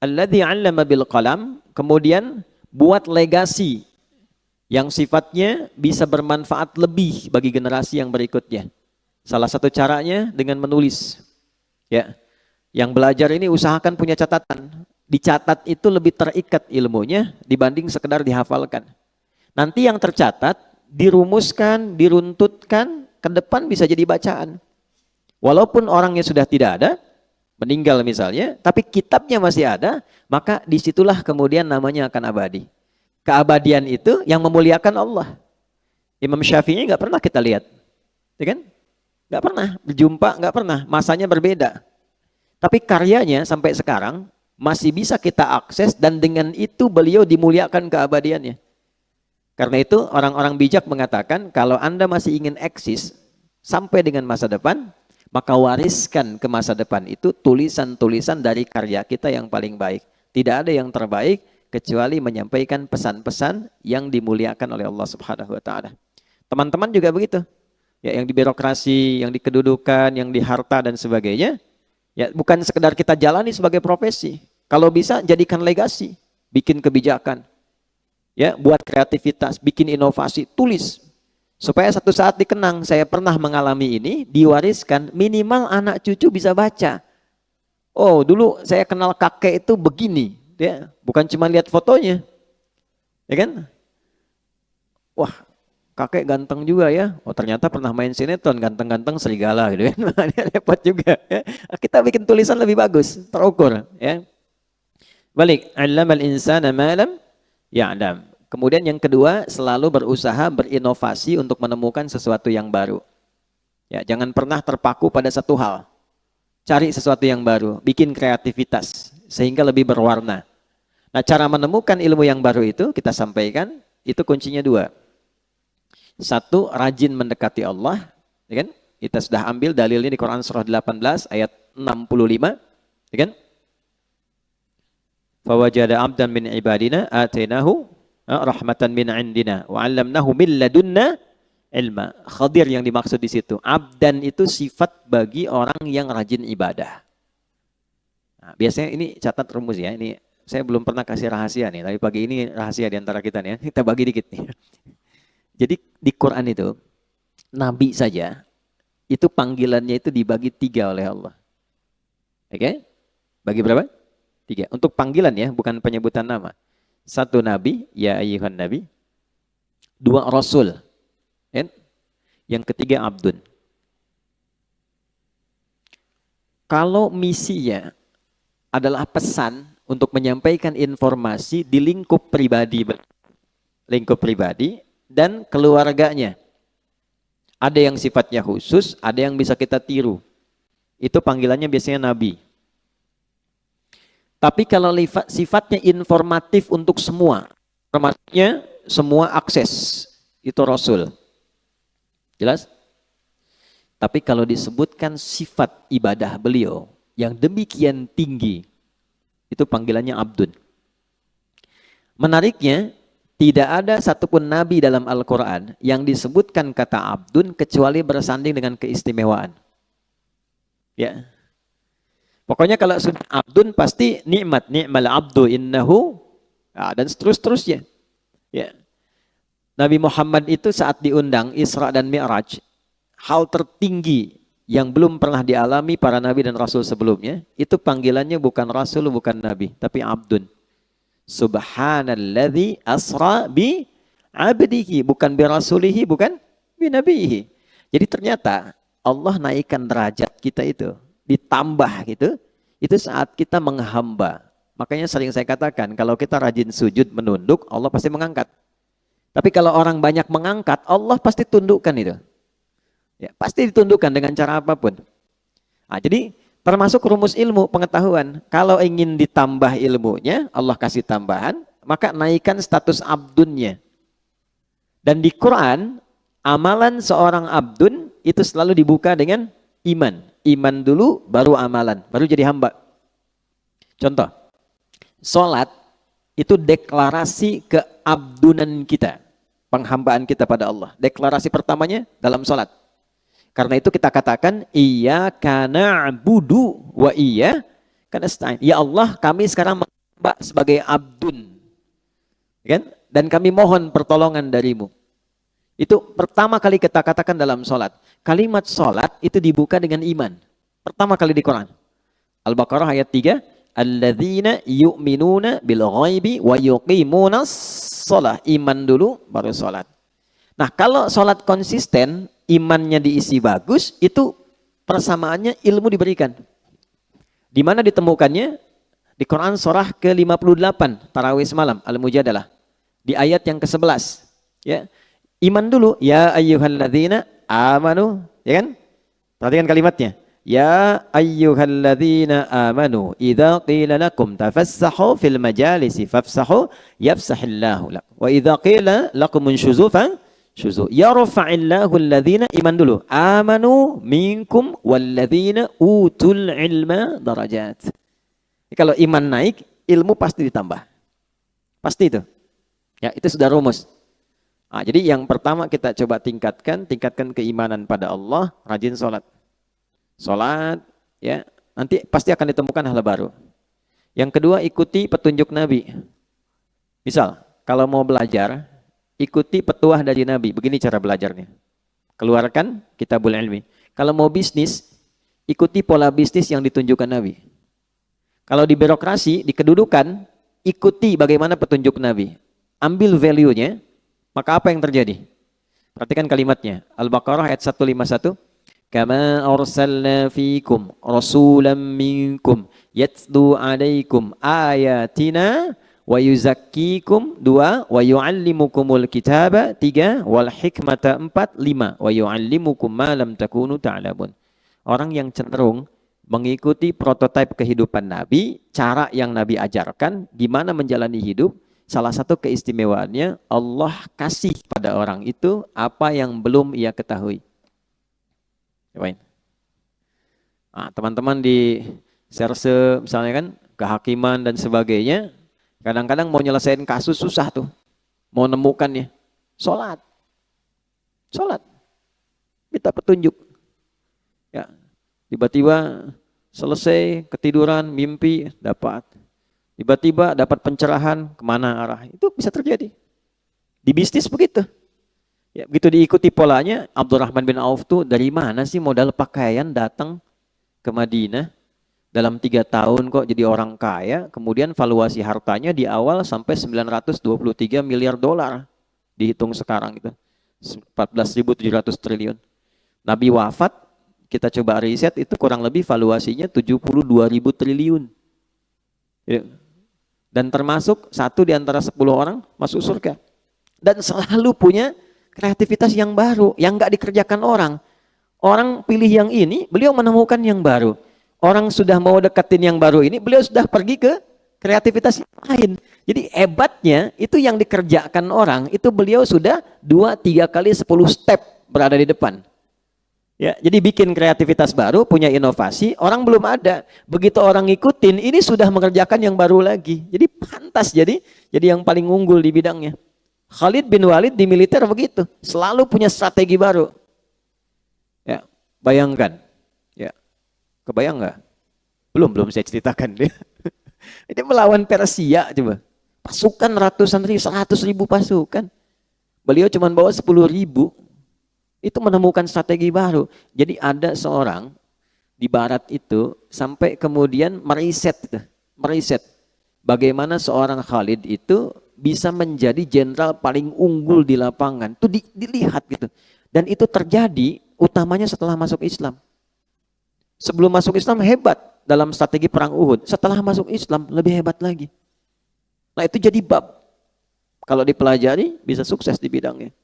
Alladzi 'allama bil qalam, kemudian buat legasi yang sifatnya bisa bermanfaat lebih bagi generasi yang berikutnya. Salah satu caranya dengan menulis. Ya. Yang belajar ini usahakan punya catatan. Dicatat itu lebih terikat ilmunya dibanding sekedar dihafalkan. Nanti yang tercatat, dirumuskan, diruntutkan, ke depan bisa jadi bacaan. Walaupun orangnya sudah tidak ada, meninggal misalnya, tapi kitabnya masih ada, maka disitulah kemudian namanya akan abadi. Keabadian itu yang memuliakan Allah. Imam Syafi'i nggak pernah kita lihat, ya kan? Nggak pernah berjumpa, nggak pernah. Masanya berbeda. Tapi karyanya sampai sekarang masih bisa kita akses dan dengan itu beliau dimuliakan keabadiannya. Karena itu orang-orang bijak mengatakan kalau Anda masih ingin eksis sampai dengan masa depan, maka wariskan ke masa depan itu tulisan-tulisan dari karya kita yang paling baik. Tidak ada yang terbaik kecuali menyampaikan pesan-pesan yang dimuliakan oleh Allah Subhanahu wa taala. Teman-teman juga begitu. Ya, yang di birokrasi, yang di kedudukan, yang di harta dan sebagainya, ya bukan sekedar kita jalani sebagai profesi. Kalau bisa jadikan legasi, bikin kebijakan. Ya, buat kreativitas, bikin inovasi, tulis. Supaya satu saat dikenang, saya pernah mengalami ini, diwariskan, minimal anak cucu bisa baca. Oh, dulu saya kenal kakek itu begini, ya, bukan cuma lihat fotonya. Ya kan? Wah, kakek ganteng juga ya. Oh, ternyata pernah main sinetron, ganteng-ganteng serigala gitu kan. Repot juga ya. Kita bikin tulisan lebih bagus, terukur, ya. Balik, 'allamal insana ma lam ya'lam. Kemudian yang kedua, selalu berusaha berinovasi untuk menemukan sesuatu yang baru. Ya, jangan pernah terpaku pada satu hal. Cari sesuatu yang baru, bikin kreativitas sehingga lebih berwarna. Nah, cara menemukan ilmu yang baru itu kita sampaikan, itu kuncinya dua. Satu, rajin mendekati Allah, ya kan? Kita sudah ambil dalilnya di Quran surah 18 ayat 65, ya kan? Fawajada 'abdan min ibadina atainahu rahmatan min indina wa 'allamnahu min ladunna ilma. Khadir yang dimaksud di situ. Abdan itu sifat bagi orang yang rajin ibadah. Nah, biasanya ini catat rumus ya. Ini saya belum pernah kasih rahasia nih, tapi pagi ini rahasia di antara kita nih ya. Kita bagi dikit nih. Jadi di Quran itu nabi saja itu panggilannya itu dibagi 3 oleh Allah. Oke? Bagi berapa? 3. Untuk panggilan ya, bukan penyebutan nama. 1 nabi, ya ayyuhan nabi. 2 rasul. Dan yang ketiga abdun. Kalau misinya adalah pesan untuk menyampaikan informasi di lingkup pribadi dan keluarganya. Ada yang sifatnya khusus, ada yang bisa kita tiru. Itu panggilannya biasanya nabi. Tapi kalau sifatnya informatif untuk semua, termasuknya semua akses, itu rasul. Jelas? Tapi kalau disebutkan sifat ibadah beliau yang demikian tinggi, itu panggilannya abdun. Menariknya, tidak ada satupun nabi dalam Al-Quran yang disebutkan kata abdun kecuali bersanding dengan keistimewaan. Ya. Pokoknya kalau sudah abdun pasti nikmat, ni'mal abdu innahu, dan seterusnya. Ya. Nabi Muhammad itu saat diundang Isra dan Mi'raj, hal tertinggi yang belum pernah dialami para nabi dan rasul sebelumnya, itu panggilannya bukan rasul, bukan nabi, tapi abdun. Subhanalladzi asra bi abdihi, bukan bi rasulihi, bukan bi nabihi. Jadi ternyata Allah naikkan derajat kita itu, ditambah gitu, itu saat kita menghamba. Makanya sering saya katakan, kalau kita rajin sujud menunduk, Allah pasti mengangkat. Tapi kalau orang banyak mengangkat, Allah pasti tundukkan itu. Ya, pasti ditundukkan dengan cara apapun. Nah, jadi termasuk rumus ilmu pengetahuan. Kalau ingin ditambah ilmunya, Allah kasih tambahan, maka naikkan status abdunnya. Dan di Quran, amalan seorang abdun itu selalu dibuka dengan iman. Iman dulu, baru amalan, baru jadi hamba. Contoh, sholat itu deklarasi keabdunan kita, penghambaan kita pada Allah. Deklarasi pertamanya dalam sholat. Karena itu kita katakan, iyyaka na'budu wa iyyaka nasta'in. Ya Allah, kami sekarang hamba sebagai abdun. Kan? Dan kami mohon pertolongan darimu. Itu pertama kali kita katakan dalam sholat. Kalimat sholat itu dibuka dengan iman. Pertama kali di Quran. Al-Baqarah ayat 3. Alladzina yu'minuna bil ghaibi wa yuqimunas sholah. Iman dulu baru sholat. Nah kalau sholat konsisten, imannya diisi bagus, itu persamaannya ilmu diberikan. Di mana ditemukannya? Di Quran surah ke-58, Tarawih semalam, Al-Mujadalah. Di ayat yang ke-11. Ya. Iman dulu, ya ayyuhalladzina amanu, ya kan? Perhatikan kalimatnya. Ya ayyuhalladzina amanu, idza qila lakum tafassahu fil majalisi fafsahu yafsahillahu lakum. Wa idza qila lakum unshuzu syuzu. Yarfa'illahu alladzina, iman dulu, amanu minkum walladzina utul ilma darajat. Kalau iman naik, ilmu pasti ditambah. Pasti itu. Ya, itu sudah rumus. Nah, jadi yang pertama kita coba tingkatkan keimanan pada Allah, rajin sholat. Sholat, ya, nanti pasti akan ditemukan hal baru. Yang kedua, ikuti petunjuk Nabi. Misal, kalau mau belajar, ikuti petuah dari Nabi. Begini cara belajarnya. Keluarkan kitabul ilmi. Kalau mau bisnis, ikuti pola bisnis yang ditunjukkan Nabi. Kalau di birokrasi, di kedudukan, ikuti bagaimana petunjuk Nabi. Ambil value-nya, maka apa yang terjadi? Perhatikan kalimatnya. Al-Baqarah ayat 151. Kama arsalna fikum rasulan minkum yatlu alaikum ayatina wa yuzakkikum 2 wa yuallimukumul kitaba 3 wal hikmata 4 5 wa yuallimukum ma lam takunu ta'lamun. Orang yang cenderung mengikuti prototipe kehidupan Nabi, cara yang Nabi ajarkan, gimana menjalani hidup, salah satu keistimewaannya Allah kasih pada orang itu apa yang belum ia ketahui. Nah, teman-teman di serse misalnya kan, kehakiman dan sebagainya, kadang-kadang mau nyelesain kasus susah tuh, mau nemukannya. Sholat, minta petunjuk. Ya, tiba-tiba selesai ketiduran, mimpi, dapat. Tiba-tiba dapat pencerahan, kemana arah. Itu bisa terjadi. Di bisnis begitu. Ya, begitu diikuti polanya, Abdurrahman bin Auf tuh dari mana sih modal pakaian datang ke Madinah. Dalam 3 tahun kok jadi orang kaya. Kemudian valuasi hartanya di awal sampai 923 miliar dolar. Dihitung sekarang itu. 14.700 triliun. Nabi wafat, kita coba riset, itu kurang lebih valuasinya 72.000 triliun. Ya. Dan termasuk 1 di antara 10 orang masuk surga. Dan selalu punya kreativitas yang baru, yang nggak dikerjakan orang. Orang pilih yang ini, beliau menemukan yang baru. Orang sudah mau deketin yang baru ini, beliau sudah pergi ke kreativitas yang lain. Jadi hebatnya, itu yang dikerjakan orang, itu beliau sudah 2-3 kali 10 step berada di depan. Ya, jadi bikin kreativitas baru, punya inovasi, orang belum ada. Begitu orang ngikutin, ini sudah mengerjakan yang baru lagi. Jadi pantas jadi yang paling unggul di bidangnya. Khalid bin Walid di militer begitu, selalu punya strategi baru. Ya, bayangkan. Ya, kebayang nggak? Belum saya ceritakan dia. Ini melawan Persia coba. Pasukan ratusan ribu, 100.000 pasukan. Beliau cuma bawa 10.000. Itu menemukan strategi baru. Jadi ada seorang di barat itu sampai kemudian meriset bagaimana seorang Khalid itu bisa menjadi jenderal paling unggul di lapangan. Itu dilihat gitu. Dan itu terjadi utamanya setelah masuk Islam. Sebelum masuk Islam hebat dalam strategi perang Uhud. Setelah masuk Islam lebih hebat lagi. Nah itu jadi bab. Kalau dipelajari bisa sukses di bidangnya.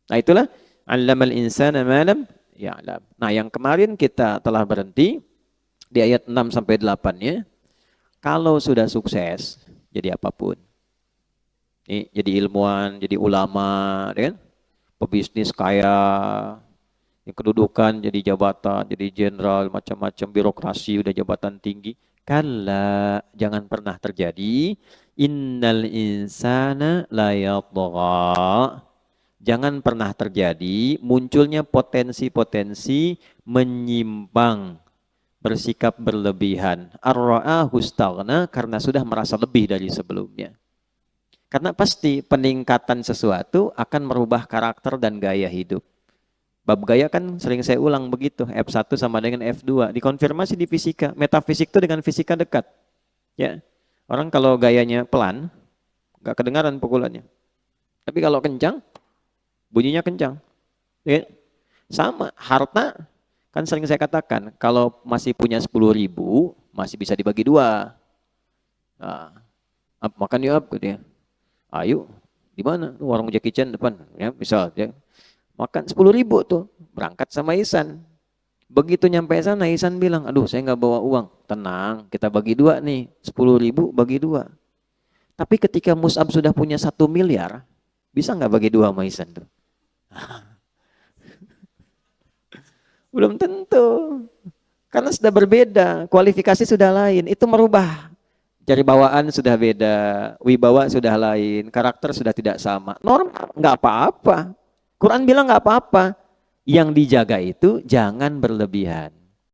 Nah itulah Allamal insana ma lam ya'lam. Nah, yang kemarin kita telah berhenti di ayat 6 sampai 8-nya. Kalau sudah sukses jadi apapun. Nih, jadi ilmuwan, jadi ulama, kan? Pebisnis kaya, yang kedudukan jadi jabatan, jadi jenderal, macam-macam birokrasi, udah jabatan tinggi. Kalla, jangan pernah terjadi. Innal insana la yatgha. Jangan pernah terjadi munculnya potensi-potensi menyimpang bersikap berlebihan. Ar-ra'ahu istaghna, karena sudah merasa lebih dari sebelumnya. Karena pasti peningkatan sesuatu akan merubah karakter dan gaya hidup. Bab gaya kan sering saya ulang begitu, F1 sama dengan F2. Dikonfirmasi di fisika, metafisik itu dengan fisika dekat. Ya, orang kalau gayanya pelan, nggak kedengaran pukulannya. Tapi kalau kencang, bunyinya kencang. Ya. Sama, harta kan sering saya katakan, kalau masih punya 10.000, masih bisa dibagi dua. Nah, makan yuk, gitu ya. Ayo, di mana? Warung Jackie Chan depan, ya misal. Ya. Makan 10.000 tuh, berangkat sama Ihsan. Begitu nyampe sana, Ihsan bilang, aduh saya nggak bawa uang. Tenang, kita bagi dua nih, 10.000 bagi dua. Tapi ketika Mus'ab sudah punya 1 miliar, bisa nggak bagi dua sama Ihsan tuh? Belum tentu. Karena sudah berbeda, kualifikasi sudah lain, itu merubah. Dari bawaan sudah beda, wibawa sudah lain, karakter sudah tidak sama. Normal, nggak apa-apa. Quran bilang nggak apa-apa. Yang dijaga itu jangan berlebihan.